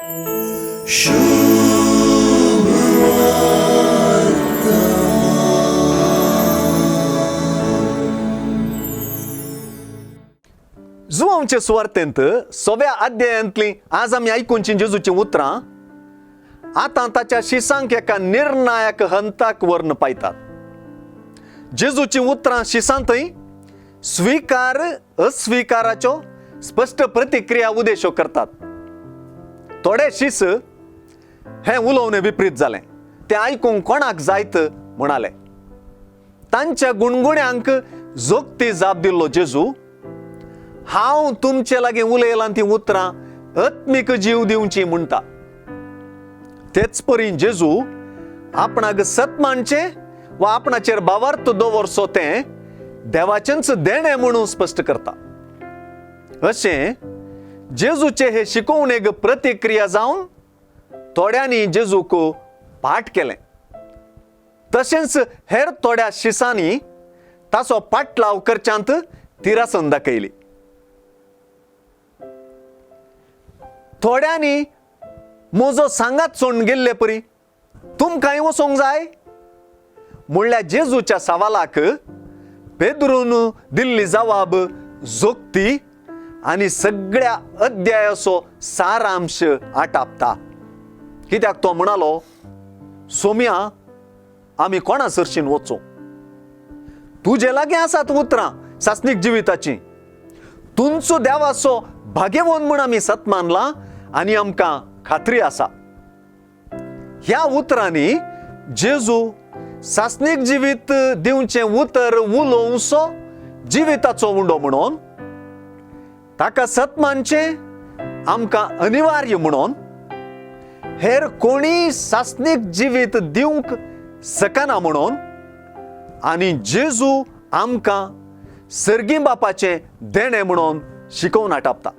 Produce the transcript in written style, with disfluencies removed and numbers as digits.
जुवांचे सुवार्तेंत 6व्या अध्यायांतली आज आमी आयकुनची जेजूची उतरां आतां ताच्या शिसांक एका निर्णायक हंताक व्हरून पायतात. जेजूची उतरां शिसांतय स्वीकार अस्विकाराच्यो स्पश्ट प्रतिक्रिया उदेश्यो करतात. थोडे शिस हें उलोवणें विपरीत जालें, तें आयकूंक कोणाक जायत म्हणाले. तांच्या गुणगुण्यांक जोगती जाप दिल्लो जेजू, हांव तुमचे लागीं उलयलां ती उतरां आत्मीक जीव दिवची म्हणटा. तेच परी जेजू आपणाक सतमानचे वा आपणाचेर भावार्थ दवरचो तें देवाचेंच देणें म्हणून स्पश्ट करता. अशें जेजूचे हे शिकोवणेक प्रतिक्रिया जावन थोड्यांनी जेजूक पाठ केलें. तशेंच हेर थोड्या शिसांनी ताचो पाटलाव करच्यांत तिरासन दाखयली. थोड्यांनी मोजो सांगात सोडून गेल्ले परी तुमकांय वचोंक जाय म्हणल्यार जेजूच्या सवालाक पेद्रून दिल्ली जवाब जोगती आनी सगळ्या अध्यायाचो सारांश आटापता. कित्याक तो म्हणालो, सोम्या आमी कोणा सरशीन वचूं? तुजे लागीं आसात उतरां सासणीक जिविताची. तुमचो देवाचो भाग्यवन म्हूण आमी सत मानलां आनी आमकां खात्री आसा. ह्या उतरांनी जेजू सासणीक जिवीत दिवचें उतर उलोवचो जिविताचो उंडो म्हणून, ताका सतमानचें आमकां अनिवार्य म्हणून, हेर कोणी सासणीक जिवीत दिवंक शकना म्हणून, आनी जेजू आमकां सर्गी बापाचें देणें म्हणून शिकोवन आटापता.